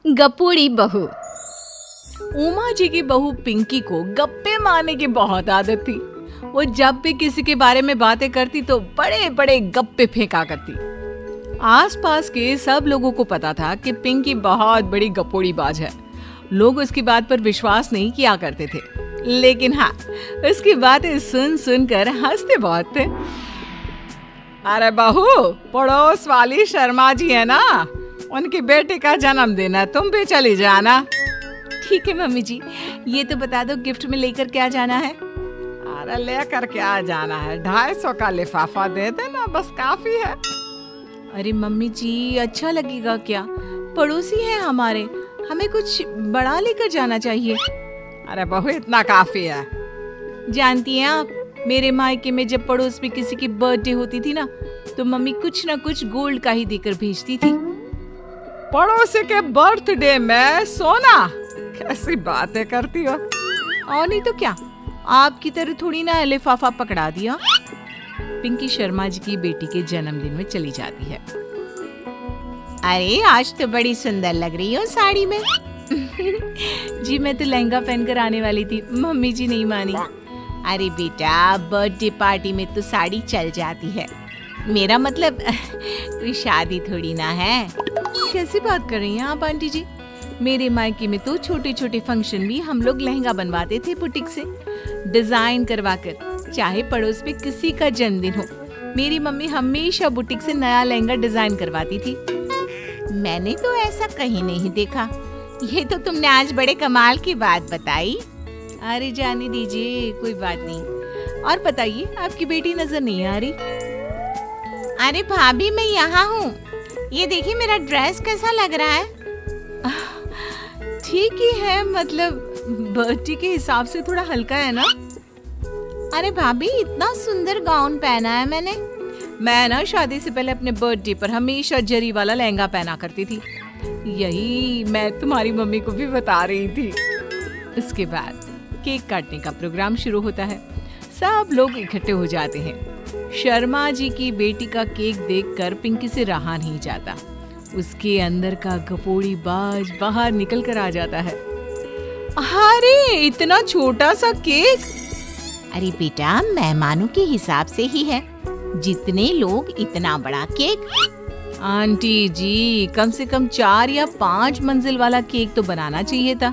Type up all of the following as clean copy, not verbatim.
गपोड़ी बहू। उमा जी की बहू पिंकी को गप्पे मारने की बहुत आदत थी। वो जब भी किसी के बारे में बातें करती तो बड़े बड़े गप्पे फेंका करती। आसपास के सब लोगों को पता था कि पिंकी बहुत बड़ी गपोड़ी बाज है। लोग उसकी बात पर विश्वास नहीं किया करते थे, लेकिन हाँ, उसकी बातें सुन सुनकर हंसते बहुत थे। अरे बहू, पड़ोस वाली शर्मा जी है ना, उनकी बेटी का जन्मदिन है, तुम भी चली जाना। ठीक है मम्मी जी, ये तो बता दो गिफ्ट में लेकर क्या जाना है? अरे लेकर क्या जाना है, 250 का लिफाफा दे देना, बस काफी है। अरे मम्मी जी, अच्छा लगेगा क्या? पड़ोसी है हमारे, हमें कुछ बड़ा लेकर जाना चाहिए। अरे बहू, इतना काफी है। जानती हैं आप, मेरे मायके में जब पड़ोस में किसी की बर्थडे होती थी ना, तो मम्मी कुछ ना कुछ गोल्ड का ही देकर भेजती थी। पड़ोसी के बर्थडे में सोना? कैसी बातें करती हो। और नहीं तो क्या, आपकी तरह थोड़ी ना लिफाफा पकड़ा दिया। पिंकी शर्मा जी की बेटी के जन्मदिन में चली जाती है। अरे आज तो बड़ी सुंदर लग रही हो साड़ी में। जी मैं तो लहंगा पहनकर आने वाली थी, मम्मी जी नहीं मानी। अरे बेटा, बर्थडे पार्टी में तो साड़ी चल जाती है, मेरा मतलब कोई शादी थोड़ी ना है। कैसी बात कर रही हैं आप आंटी जी? मेरे मायके में तो छोटे छोटे फंक्शन भी हम लोग लहंगा बनवाते थे बुटीक से, डिजाइन करवाकर। चाहे पड़ोस में किसी का जन्मदिन हो, मेरी मम्मी हमेशा बुटीक से नया लहंगा डिजाइन करवाती थी। मैंने तो ऐसा कहीं नहीं देखा। ये तो तुमने आज बड़े कमाल की बात बताई। अरे जाने दीजिए, कोई बात नहीं। और बताइए, आपकी बेटी नजर नहीं आ रही? अरे भाभी, मैं यहाँ हूँ। ये देखिए मेरा ड्रेस कैसा लग रहा है? ठीक ही है, मतलब बर्थडे के हिसाब से थोड़ा हल्का है ना। अरे भाभी, इतना सुंदर गाउन पहना है मैंने। मैं ना शादी से पहले अपने बर्थडे पर हमेशा जरी वाला लहंगा पहना करती थी। यही मैं तुम्हारी मम्मी को भी बता रही थी। इसके बाद केक काटने का प्रोग्राम शुरू होता है। सब लोग इकट्ठे हो जाते हैं। शर्मा जी की बेटी का केक देखकर पिंकी से रहा नहीं जाता। उसके अंदर का गपोड़ी बाज बाहर निकल कर आ जाता है। अरे इतना छोटा सा केक! अरे बेटा, मेहमानों के हिसाब से ही है, जितने लोग इतना बड़ा केक। आंटी जी, कम से कम 4 या 5 मंजिल वाला केक तो बनाना चाहिए था।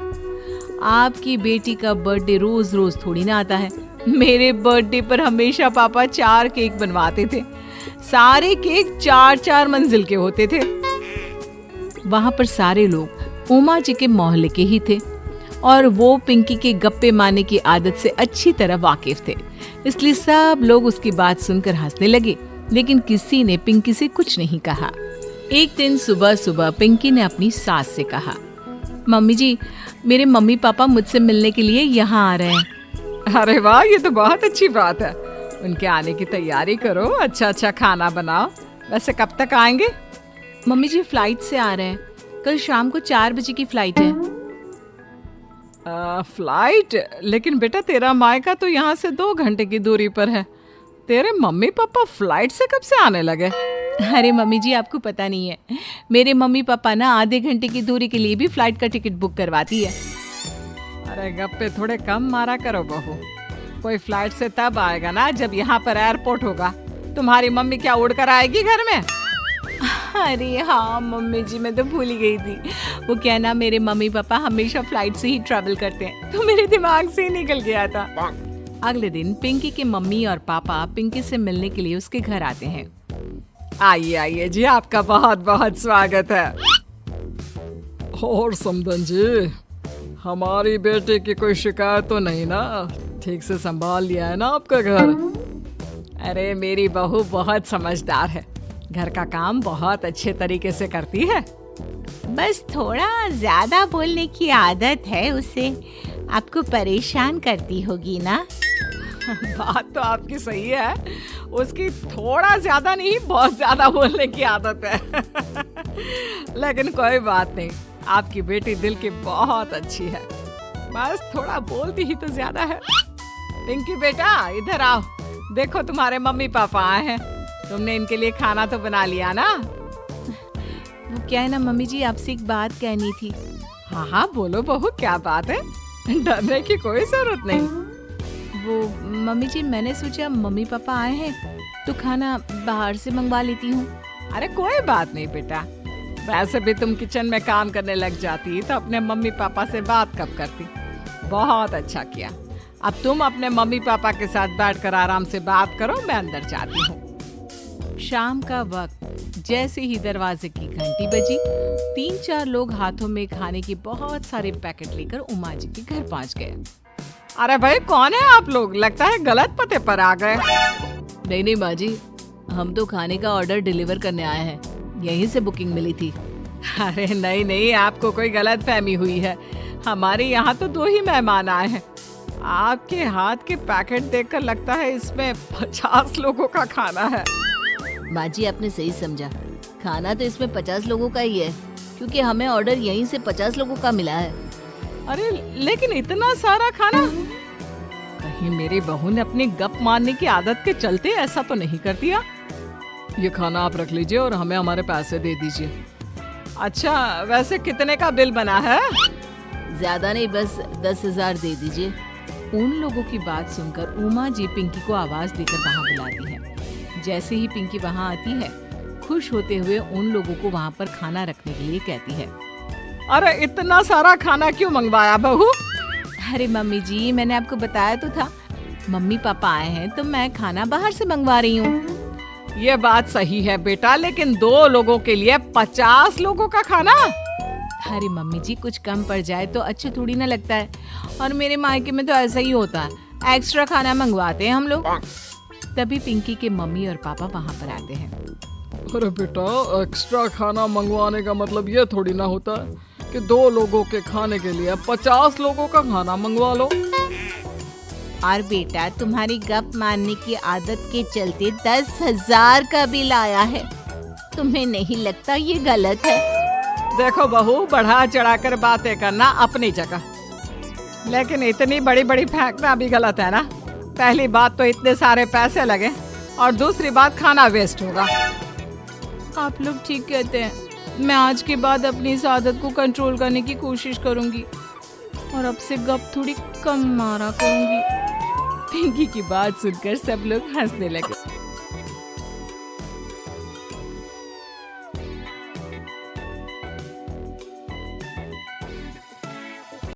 आपकी बेटी का बर्थडे रोज रोज थोड़ी ना आता है। मेरे बर्थडे पर हमेशा पापा 4 केक बनवाते थे। सारे केक 4-4 मंजिल के होते थे। वहां पर सारे लोग उमा जी के मोहल्ले के ही थे और वो पिंकी के गप्पे मारने की आदत से अच्छी तरह वाकिफ थे, इसलिए सब लोग उसकी बात सुनकर हंसने लगे, लेकिन किसी ने पिंकी से कुछ नहीं कहा। एक दिन सुबह सुबह पिंकी ने अपनी सास से कहा, मम्मी जी, मेरे मम्मी पापा मुझसे मिलने के लिए यहाँ आ रहे हैं। अरे वाह, ये तो बहुत अच्छी बात है। उनके आने की तैयारी करो, अच्छा अच्छा खाना बनाओ। वैसे कब तक आएंगे? मम्मी जी फ्लाइट से आ रहे हैं, कल शाम को 4 बजे की फ्लाइट है। फ्लाइट? लेकिन बेटा, तेरा मायका तो यहाँ से 2 घंटे की दूरी पर है। तेरे मम्मी पापा फ्लाइट से कब से आने लगे? अरे मम्मी जी, आपको पता नहीं है, मेरे मम्मी पापा ना आधे घंटे की दूरी के लिए भी फ्लाइट का टिकट बुक करवाती है। अरे गप्पे थोड़े कम मारा करो बहू। कोई फ्लाइट से तब आएगा ना जब यहाँ पर एयरपोर्ट होगा। तुम्हारी मम्मी क्या उड़कर आएगी घर में? अरे हाँ मम्मी जी, मैं तो भूल ही गई थी। वो क्या ना, मेरे मम्मी पापा हमेशा फ्लाइट से ही ट्रैवल करते हैं, तो मेरे दिमाग से ही निकल गया था। अगले दिन पिंकी के मम्मी और पापा पिंकी से मिलने के लिए उसके घर आते हैं। आइए आइए जी, आपका बहुत बहुत स्वागत है। और समदन जी, हमारी बेटे की कोई शिकायत तो नहीं ना? ठीक से संभाल लिया है ना आपका घर? अरे मेरी बहू बहुत समझदार है, घर का काम बहुत अच्छे तरीके से करती है। बस थोड़ा ज्यादा बोलने की आदत है उसे, आपको परेशान करती होगी ना? बात तो आपकी सही है, उसकी थोड़ा ज्यादा नहीं बहुत ज्यादा बोलने की आदत है। लेकिन कोई बात नहीं, आपकी बेटी दिल की बहुत अच्छी है, बस थोड़ा बोलती ही तो ज्यादा है। पिंकी बेटा, इधर आओ, देखो तुम्हारे मम्मी पापा आए हैं। तुमने इनके लिए खाना तो बना लिया ना? वो क्या है ना मम्मी जी, आपसे एक बात कहनी थी। हाँ हाँ बोलो बहू, क्या बात है, डरने की कोई जरूरत नहीं। वो मम्मी जी, मैंने सोचा मम्मी पापा आए हैं तो खाना बाहर से मंगवा लेती हूँ। अरे कोई बात नहीं बेटा, वैसे भी तुम किचन में काम करने लग जाती तो अपने मम्मी पापा से बात कब करती। बहुत अच्छा किया। अब तुम अपने मम्मी पापा के साथ बैठकर आराम से बात करो, मैं अंदर जाती हूँ। शाम का वक्त जैसे ही दरवाजे की घंटी बजी, 3-4 लोग हाथों में खाने के बहुत सारे पैकेट लेकर उमा जी के घर पहुंच गए। अरे भाई कौन है आप लोग, लगता है गलत पते पर आ गए। नहीं नहीं माँ जी, हम तो खाने का ऑर्डर डिलीवर करने आए हैं, यहीं से बुकिंग मिली थी। अरे नहीं नहीं, आपको कोई गलत फहमी हुई है, हमारे यहाँ तो 2 ही मेहमान आए हैं। आपके हाथ के पैकेट देखकर लगता है इसमें 50 लोगों का खाना है। माँ जी आपने सही समझा, खाना तो इसमें 50 लोगों का ही है, क्योंकि हमें ऑर्डर यहीं से 50 लोगों का मिला है। अरे लेकिन इतना सारा खाना, कहीं मेरी बहू ने अपनी गप मारने की आदत के चलते ऐसा तो नहीं कर दिया। ये खाना आप रख लीजिए और हमें हमारे पैसे दे दीजिए। अच्छा वैसे कितने का बिल बना है? ज्यादा नहीं, बस 10,000 दे दीजिए। उन लोगों की बात सुनकर उमा जी पिंकी को आवाज देकर वहाँ बुलाती है। जैसे ही पिंकी वहाँ आती है, खुश होते हुए उन लोगों को वहाँ पर खाना रखने के लिए कहती है। अरे इतना सारा खाना क्यों मंगवाया बहू? अरे मम्मी जी, मैंने आपको बताया तो था, मम्मी पापा आए हैं तो मैं खाना बाहर से मंगवा रही हूँ। ये बात सही है बेटा, लेकिन 2 लोगों के लिए 50 लोगों का खाना? अरे मम्मी जी, कुछ कम पड़ जाए तो अच्छा थोड़ी ना लगता है, और मेरे मायके में तो ऐसा ही होता है, एक्स्ट्रा खाना मंगवाते हैं हम लोग। तभी पिंकी के मम्मी और पापा वहाँ पर आते हैं। अरे बेटा, एक्स्ट्रा खाना मंगवाने का मतलब ये थोड़ी ना होता है कि 2 लोगों के खाने के लिए 50 लोगों का खाना मंगवा लो। और बेटा, तुम्हारी गप मारने की आदत के चलते 10,000 का बिल आया है, तुम्हें नहीं लगता ये गलत है? देखो बहू, बढ़ा चढ़ाकर बातें करना अपनी जगह, लेकिन इतनी बड़ी बड़ी फेंकना भी गलत है ना। पहली बात तो इतने सारे पैसे लगे, और दूसरी बात खाना वेस्ट होगा। आप लोग ठीक कहते हैं, मैं आज के बाद अपनी इस आदत को कंट्रोल करने की कोशिश करूंगी और अब से गप थोड़ी कम मारा करूंगी। पिंकी की बात सुनकर सब लोग हंसने लगे।